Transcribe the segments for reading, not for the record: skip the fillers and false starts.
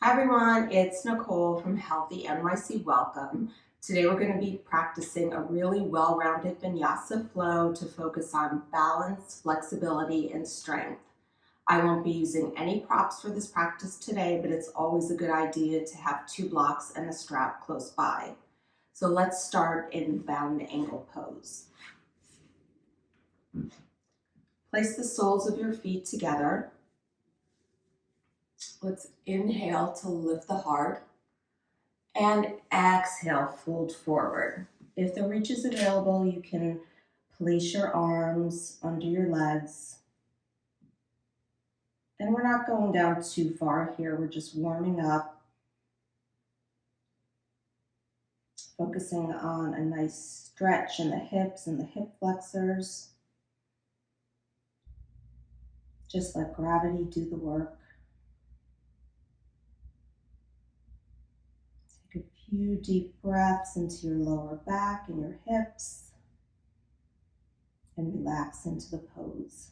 Hi everyone, it's Nicole from Healthy NYC. Welcome. Today we're going to be practicing a really well-rounded Vinyasa flow to focus on balance, flexibility, and strength. I won't be using any props for this practice today, but it's always a good idea to have two blocks and a strap close by. So let's start in bound angle pose. Place the soles of your feet together. Let's inhale to lift the heart. And exhale, fold forward. If the reach is available, you can place your arms under your legs. And we're not going down too far here, we're just warming up. Focusing on a nice stretch in the hips and the hip flexors. Just let gravity do the work. Take a few deep breaths into your lower back and your hips. And relax into the pose.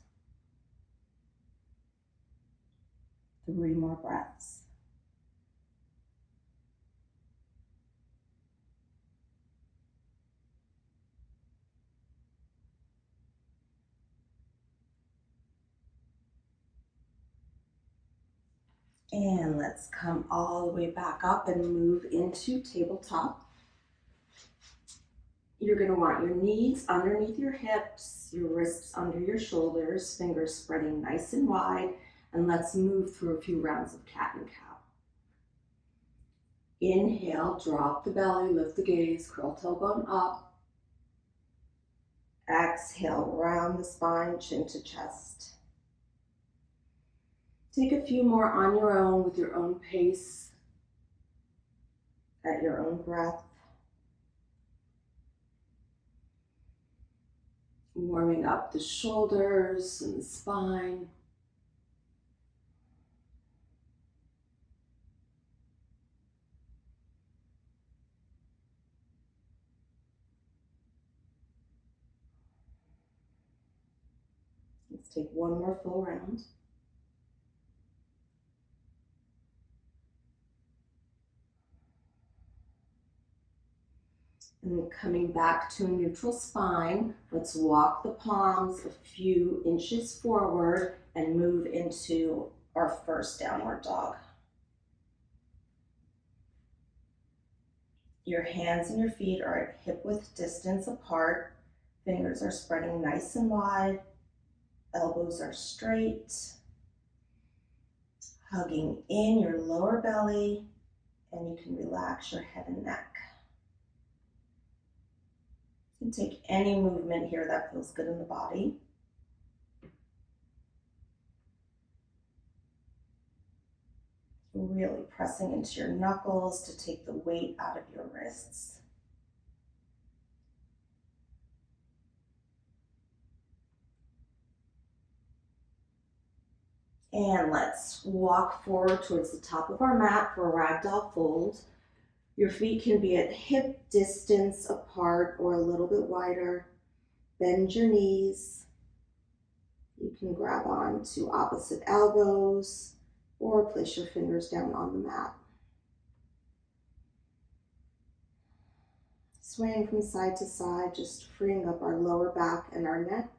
3 more breaths. And let's come all the way back up and move into tabletop. You're going to want your knees underneath your hips, your wrists under your shoulders, fingers spreading nice and wide, and let's move through a few rounds of cat and cow. Inhale, drop the belly, lift the gaze, curl tailbone up. Exhale, round the spine, chin to chest. Take a few more on your own with your own pace, at your own breath. Warming up the shoulders and the spine. Let's take one more full round. And coming back to a neutral spine, let's walk the palms a few inches forward and move into our first downward dog. Your hands and your feet are at hip width distance apart. Fingers are spreading nice and wide. Elbows are straight. Hugging in your lower belly, and you can relax your head and neck. You can take any movement here that feels good in the body. Really pressing into your knuckles to take the weight out of your wrists. And let's walk forward towards the top of our mat for a ragdoll fold. Your feet can be at hip distance apart or a little bit wider. Bend your knees. You can grab on to opposite elbows or place your fingers down on the mat. Swaying from side to side, just freeing up our lower back and our neck.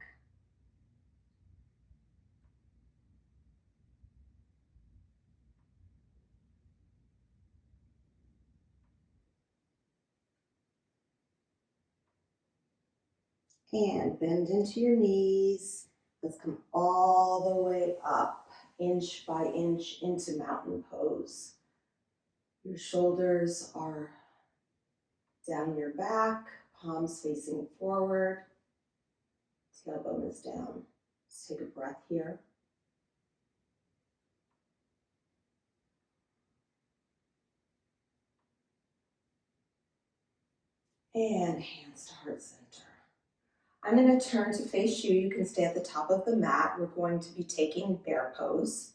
And bend into your knees. Let's come all the way up, inch by inch, into mountain pose. Your shoulders are down your back, palms facing forward, tailbone is down. Let's take a breath here. And hands to heart center. I'm going to turn to face you. You can stay at the top of the mat. We're going to be taking bear pose.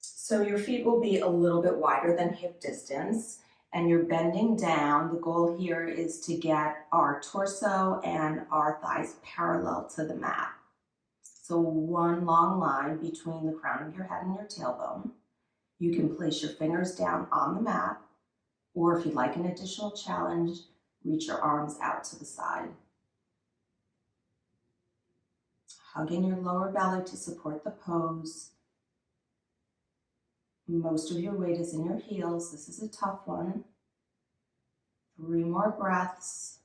So your feet will be a little bit wider than hip distance, and you're bending down. The goal here is to get our torso and our thighs parallel to the mat. So one long line between the crown of your head and your tailbone. You can place your fingers down on the mat, or if you'd like an additional challenge, reach your arms out to the side. Hugging your lower belly to support the pose. Most of your weight is in your heels. This is a tough one. 3 more breaths.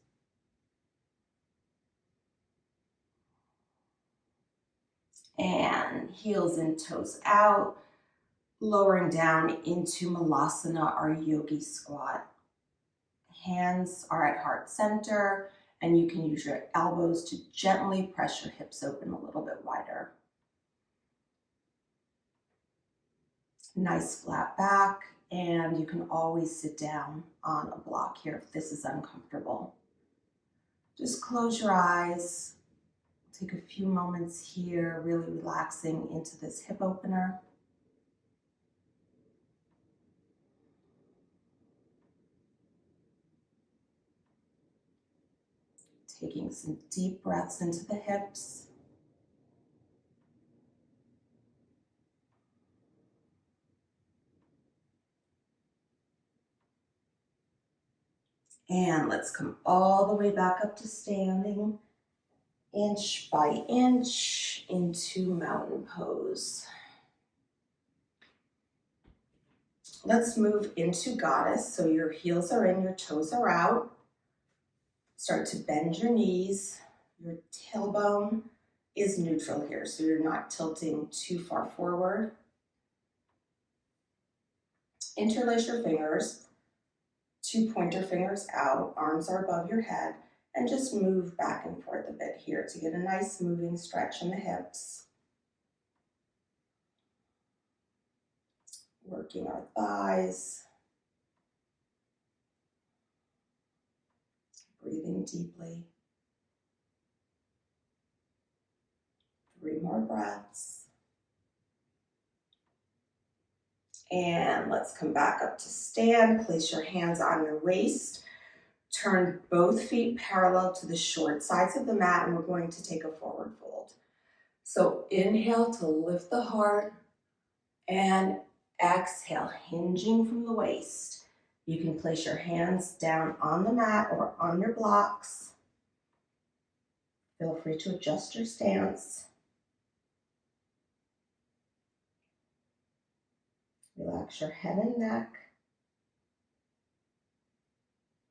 And heels and toes out, lowering down into Malasana, our yogi squat. Hands are at heart center, and you can use your elbows to gently press your hips open a little bit wider. Nice flat back, and you can always sit down on a block here if this is uncomfortable. Just close your eyes. Take a few moments here, really relaxing into this hip opener. Taking some deep breaths into the hips. And let's come all the way back up to standing, inch by inch into mountain pose. Let's move into goddess. So your heels are in, your toes are out. Start to bend your knees. Your tailbone is neutral here, so you're not tilting too far forward. Interlace your fingers, 2 pointer fingers out, arms are above your head, and just move back and forth a bit here to get a nice moving stretch in the hips. Working our thighs. Breathing deeply. 3 more breaths. And let's come back up to stand. Place your hands on your waist. Turn both feet parallel to the short sides of the mat, and we're going to take a forward fold. So inhale to lift the heart, and exhale, hinging from the waist. You can place your hands down on the mat or on your blocks. Feel free to adjust your stance. Relax your head and neck.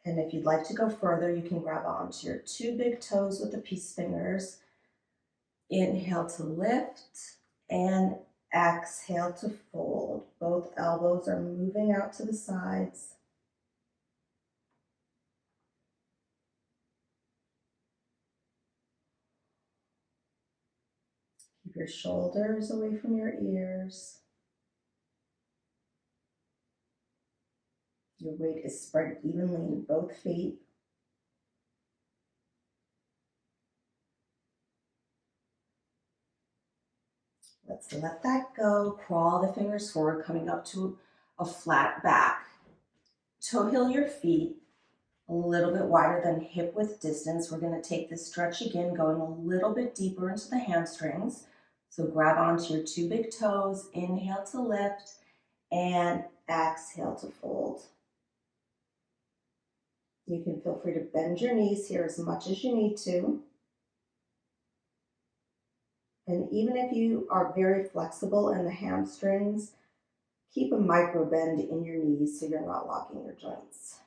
And if you'd like to go further, you can grab onto your 2 big toes with the peace fingers. Inhale to lift and exhale to fold. Both elbows are moving out to the sides. Keep your shoulders away from your ears. Your weight is spread evenly in both feet. Let's let that go. Crawl the fingers forward, coming up to a flat back. Toe heel your feet a little bit wider than hip width distance. We're going to take this stretch again, going a little bit deeper into the hamstrings. So grab onto your 2 big toes, inhale to lift, and exhale to fold. You can feel free to bend your knees here as much as you need to. And even if you are very flexible in the hamstrings, keep a micro bend in your knees so you're not locking your joints.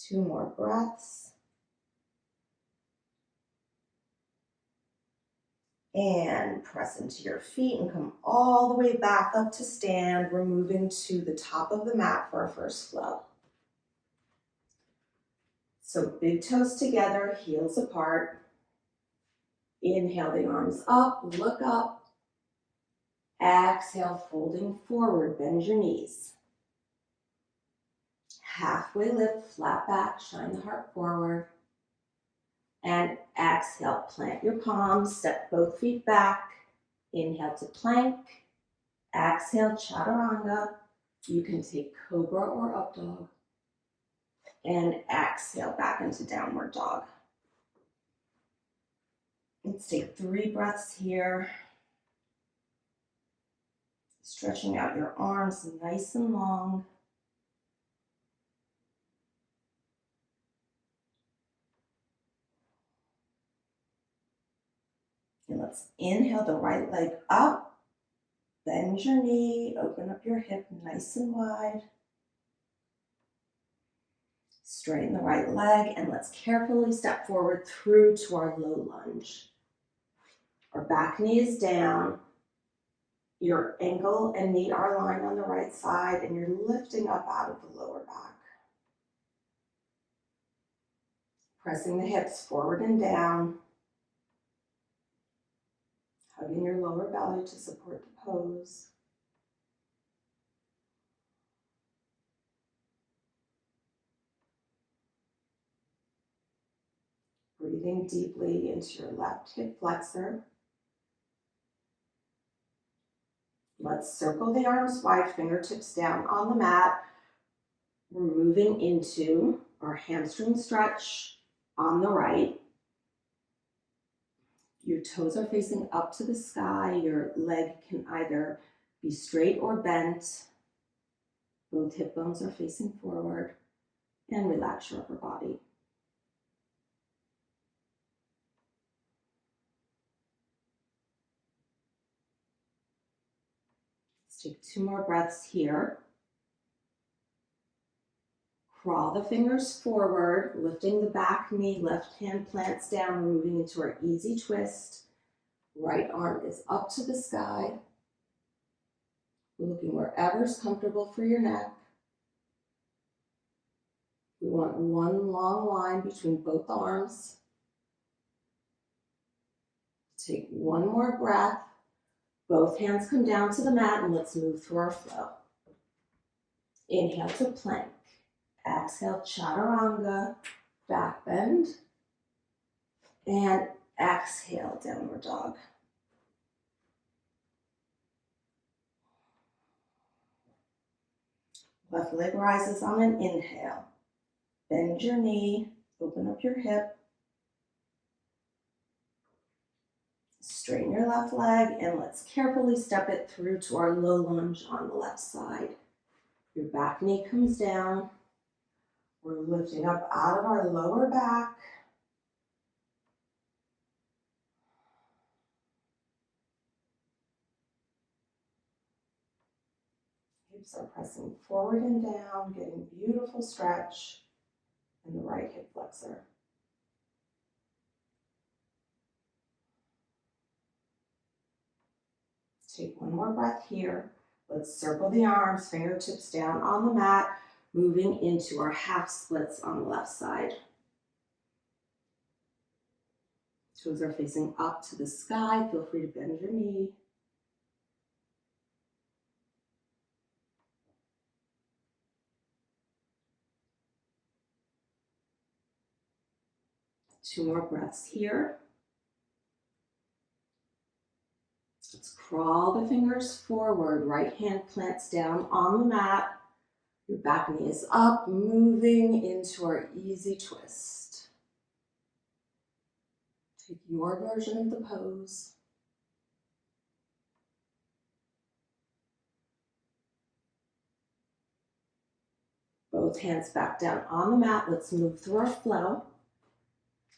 Two more breaths. And press into your feet and come all the way back up to stand. We're moving to the top of the mat for our first flow. So big toes together, heels apart. Inhale the arms up, look up. Exhale, folding forward, bend your knees. Halfway lift, flat back, shine the heart forward. And exhale, plant your palms, step both feet back. Inhale to plank. Exhale, chaturanga. You can take cobra or up dog. And exhale back into downward dog. Let's take 3 breaths here. Stretching out your arms nice and long. And let's inhale the right leg up. Bend your knee, open up your hip nice and wide. Straighten the right leg, and let's carefully step forward through to our low lunge. Our back knee is down. Your ankle and knee are aligned on the right side, and you're lifting up out of the lower back. Pressing the hips forward and down. Hugging your lower belly to support the pose. Breathing deeply into your left hip flexor. Let's circle the arms wide, fingertips down on the mat. We're moving into our hamstring stretch on the right. Your toes are facing up to the sky. Your leg can either be straight or bent. Both hip bones are facing forward. And relax your upper body. Let's take 2 more breaths here. Crawl the fingers forward, lifting the back knee, left hand plants down, we're moving into our easy twist. Right arm is up to the sky. Looking wherever's comfortable for your neck. We want one long line between both arms. Take 1 more breath. Both hands come down to the mat, and let's move through our flow. Inhale to plank. Exhale, chaturanga, back bend. And exhale, downward dog. Left leg rises on an inhale. Bend your knee, open up your hip. Straighten your left leg, and let's carefully step it through to our low lunge on the left side. Your back knee comes down. We're lifting up out of our lower back. Hips are pressing forward and down, getting beautiful stretch in the right hip flexor. Take 1 more breath here. Let's circle the arms, fingertips down on the mat, moving into our half splits on the left side. Toes are facing up to the sky. Feel free to bend your knee. Two more breaths here. Let's crawl the fingers forward. Right hand plants down on the mat. Your back knee is up, moving into our easy twist. Take your version of the pose. Both hands back down on the mat. Let's move through our flow.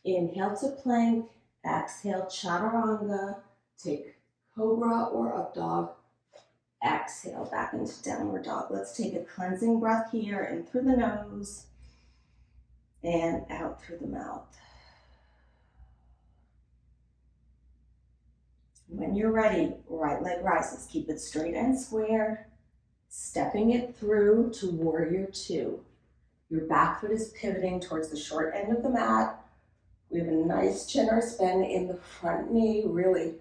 Inhale to plank. Exhale, chaturanga. Take cobra or up dog. Exhale back into downward dog. Let's take a cleansing breath here, in through the nose and out through the mouth. When you're ready, right leg rises. Keep it straight and square. Stepping it through to warrior 2. Your back foot is pivoting towards the short end of the mat. We have a nice generous bend in the front knee, really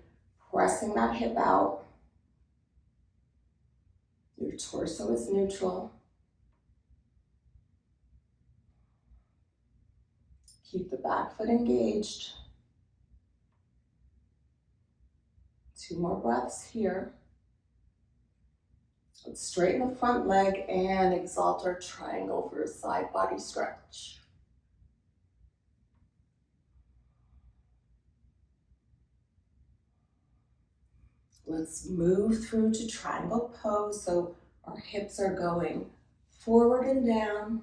pressing that hip out. Your torso is neutral. Keep the back foot engaged. 2 more breaths here. Let's straighten the front leg and exalt our triangle for a side body stretch. Let's move through to triangle pose so our hips are going forward and down.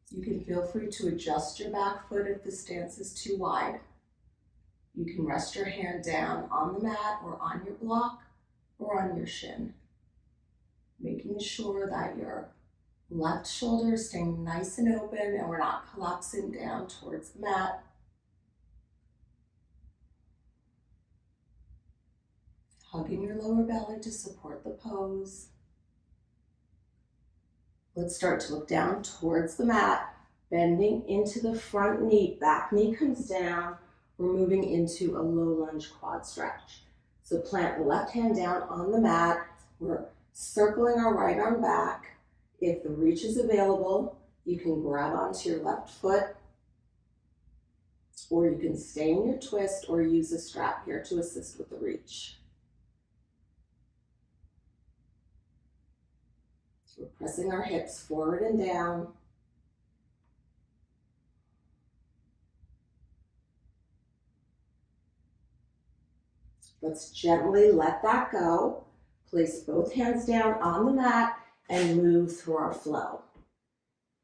You can feel free to adjust your back foot if the stance is too wide. You can rest your hand down on the mat or on your block or on your shin, making sure that your left shoulder is staying nice and open and we're not collapsing down towards the mat. Hugging your lower belly to support the pose. Let's start to look down towards the mat, bending into the front knee. Back knee comes down. We're moving into a low lunge quad stretch. So plant the left hand down on the mat. We're circling our right arm back. If the reach is available, you can grab onto your left foot, or you can stay in your twist or use a strap here to assist with the reach. We're pressing our hips forward and down. Let's gently let that go. Place both hands down on the mat and move through our flow.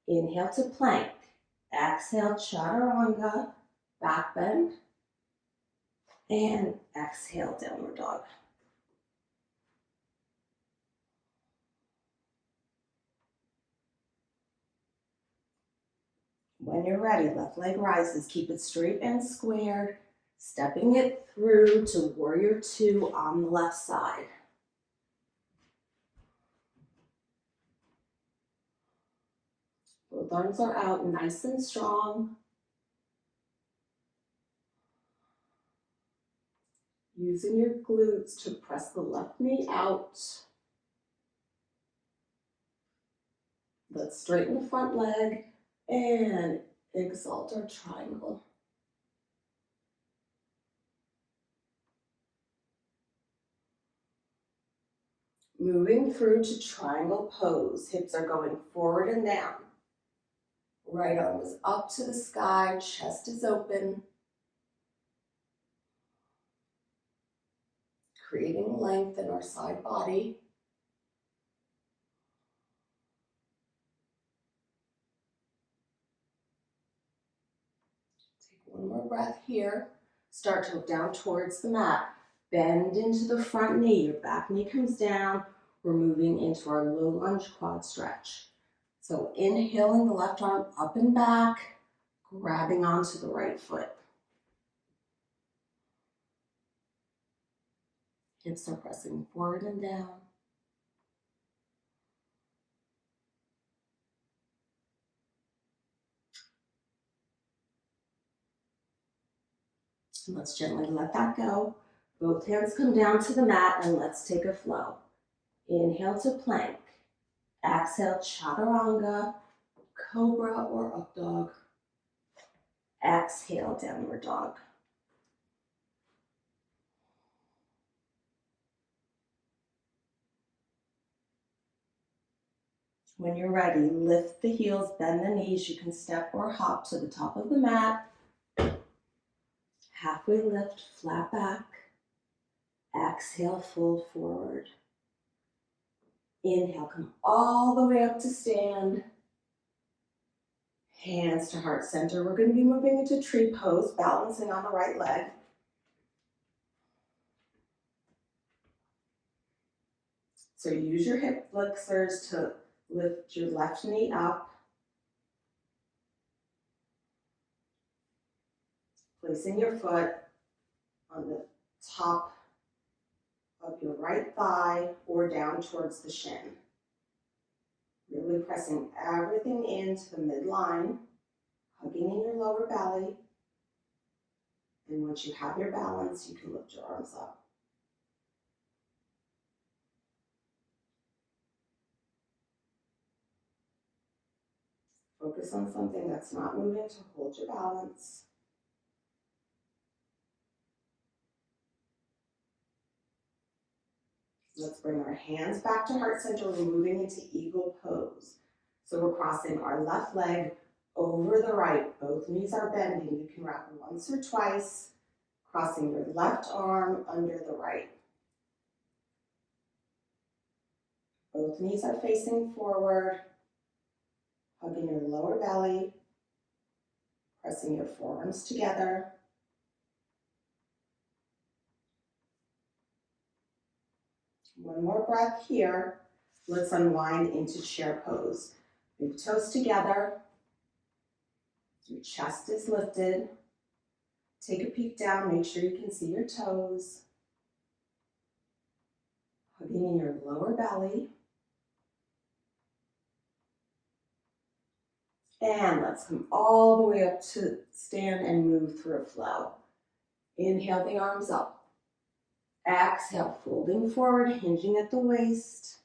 Inhale to plank. Exhale, chaturanga, back bend. And exhale, downward dog. When you're ready, left leg rises. Keep it straight and squared. Stepping it through to warrior two on the left side. Both arms are out, nice and strong. Using your glutes to press the left knee out. Let's straighten the front leg and exalt our triangle. Moving through to triangle pose. Hips are going forward and down. Right arm is up to the sky, chest is open. Creating length in our side body. Take one more breath here. Start to look down towards the mat. Bend into the front knee. Your back knee comes down. We're moving into our low lunge quad stretch. So inhaling the left arm up and back, grabbing onto the right foot. Hips are pressing forward and down. And let's gently let that go. Both hands come down to the mat and let's take a flow. Inhale to plank. Exhale, chaturanga, cobra or up dog. Exhale, downward dog. When you're ready, lift the heels, bend the knees. You can step or hop to the top of the mat. Halfway lift, flat back. Exhale, fold forward. Inhale, come all the way up to stand. Hands to heart center. We're going to be moving into tree pose, balancing on the right leg. So use your hip flexors to lift your left knee up. Placing your foot on the top of your right thigh or down towards the shin. Really pressing everything into the midline, hugging in your lower belly. And once you have your balance, you can lift your arms up. Focus on something that's not moving to hold your balance. Let's bring our hands back to heart center. We're moving into eagle pose. So we're crossing our left leg over the right. Both knees are bending. You can wrap once or twice, crossing your left arm under the right. Both knees are facing forward, hugging your lower belly, pressing your forearms together. One more breath here. Let's unwind into chair pose. Big toes together. Your chest is lifted. Take a peek down. Make sure you can see your toes. Hugging in your lower belly. And let's come all the way up to stand and move through a flow. Inhale the arms up. Exhale, folding forward, hinging at the waist.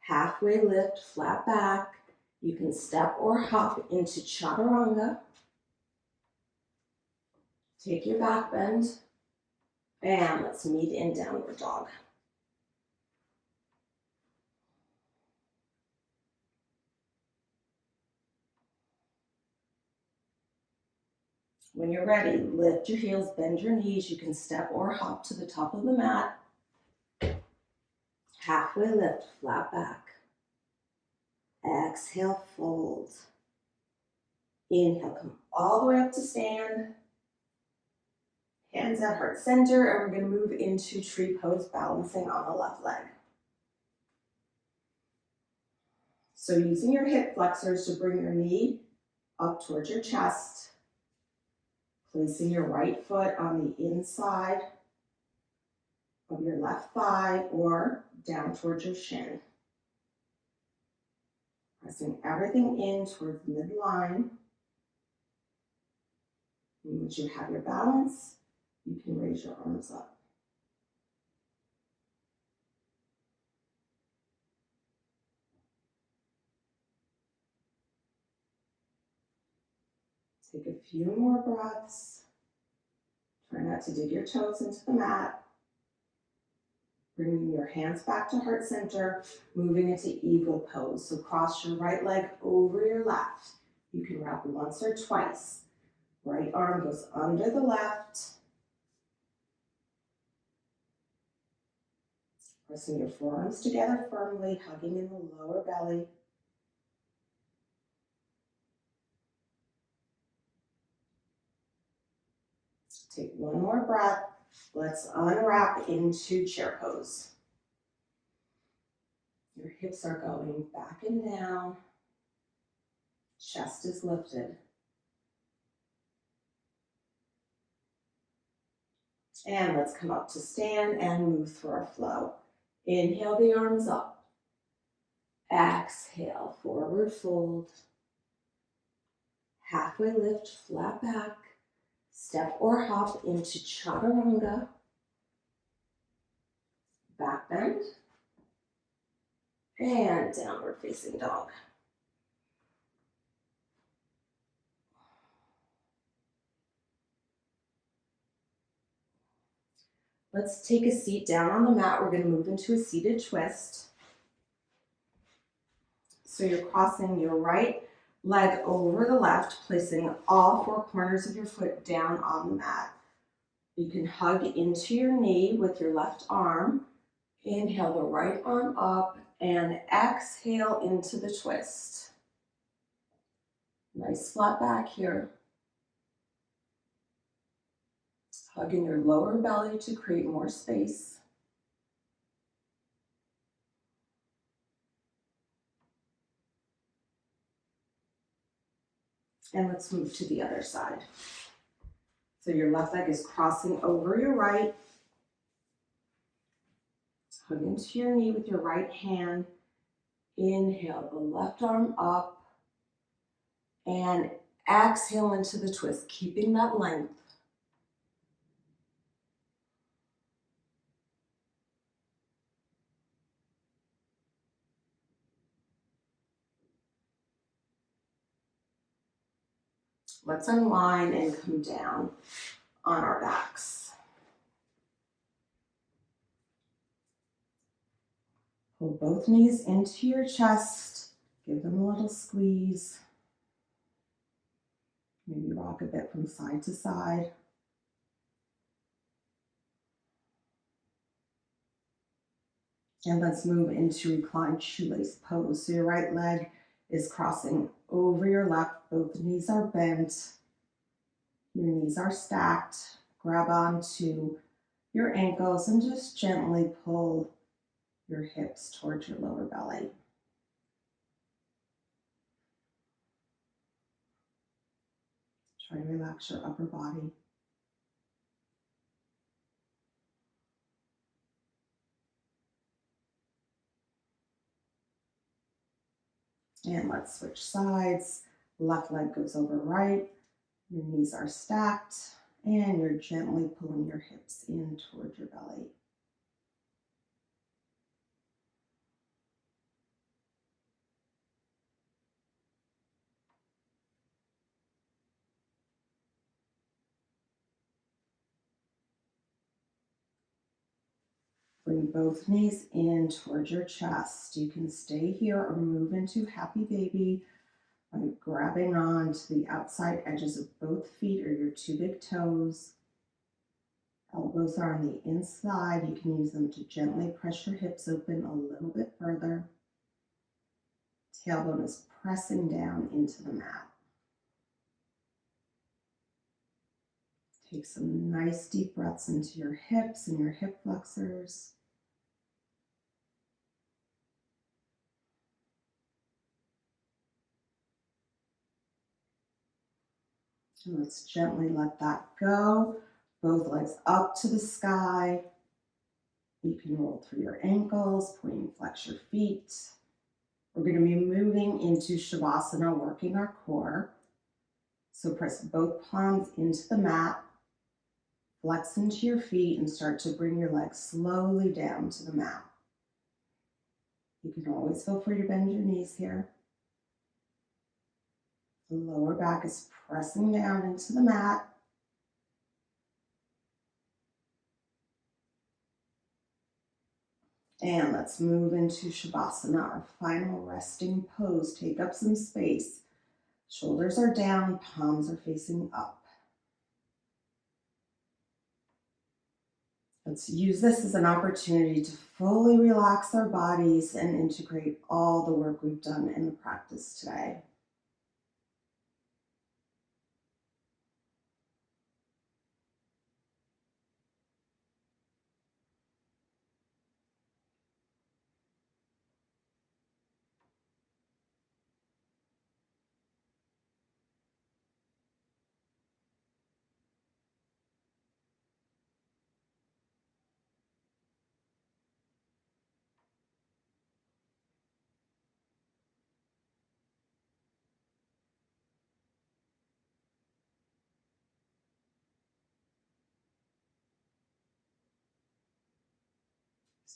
Halfway lift, flat back. You can step or hop into chaturanga. Take your back bend. And let's meet in downward dog. When you're ready, lift your heels, bend your knees. You can step or hop to the top of the mat. Halfway lift, flat back. Exhale, fold. Inhale, come all the way up to stand. Hands at heart center, and we're going to move into tree pose, balancing on the left leg. So using your hip flexors to bring your knee up towards your chest, placing your right foot on the inside of your left thigh or down towards your shin. Pressing everything in towards midline. And once you have your balance, you can raise your arms up. Take a few more breaths. Try not to dig your toes into the mat. Bringing your hands back to heart center, moving into eagle pose. So cross your right leg over your left. You can wrap once or twice. Right arm goes under the left. Pressing your forearms together firmly, hugging in the lower belly. Take one more breath. Let's unwrap into chair pose. Your hips are going back and down. Chest is lifted. And let's come up to stand and move through our flow. Inhale the arms up. Exhale, forward fold. Halfway lift, flat back. Step or hop into chaturanga. Back bend. And downward facing dog. Let's take a seat down on the mat. We're going to move into a seated twist. So you're crossing your right leg over the left, placing all four corners of your foot down on the mat. You can hug into your knee with your left arm. Inhale the right arm up and exhale into the twist. Nice flat back here. Hugging your lower belly to create more space. And let's move to the other side. So your left leg is crossing over your right. Hug into your knee with your right hand. Inhale the left arm up. And exhale into the twist, keeping that length. Let's unwind and come down on our backs. Pull both knees into your chest. Give them a little squeeze. Maybe rock a bit from side to side. And let's move into reclined shoelace pose. So your right leg is crossing over your left. Both knees are bent. Your knees are stacked. Grab onto your ankles and just gently pull your hips towards your lower belly. Try to relax your upper body. And let's switch sides. Left leg goes over right. Your knees are stacked and you're gently pulling your hips in towards your belly. Bring both knees in towards your chest. You can stay here or move into happy baby by grabbing onto the outside edges of both feet or your two big toes. Elbows are on the inside. You can use them to gently press your hips open a little bit further. Tailbone is pressing down into the mat. Take some nice deep breaths into your hips and your hip flexors. And let's gently let that go. Both legs up to the sky. You can roll through your ankles, point and flex your feet. We're going to be moving into Savasana, working our core. So press both palms into the mat, flex into your feet, and start to bring your legs slowly down to the mat. You can always feel free to bend your knees here. The lower back is pressing down into the mat. And let's move into Shavasana, our final resting pose. Take up some space. Shoulders are down, palms are facing up. Let's use this as an opportunity to fully relax our bodies and integrate all the work we've done in the practice today.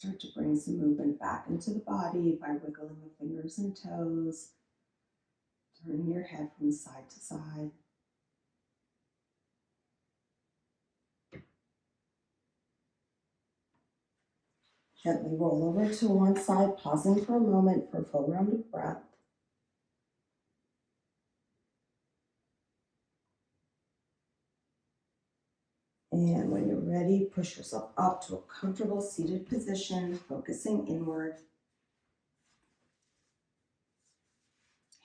Start to bring some movement back into the body by wiggling the fingers and toes, turning your head from side to side. Gently roll over to one side, pausing for a moment for a full round of breath. And when you're ready, push yourself up to a comfortable seated position, focusing inward.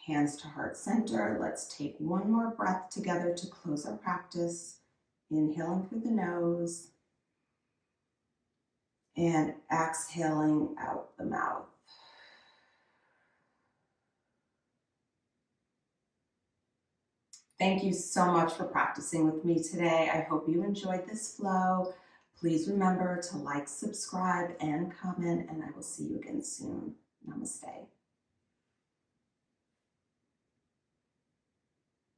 Hands to heart center. Let's take one more breath together to close our practice. Inhaling through the nose and exhaling out the mouth. Thank you so much for practicing with me today. I hope you enjoyed this flow. Please remember to like, subscribe, and comment, and I will see you again soon. Namaste.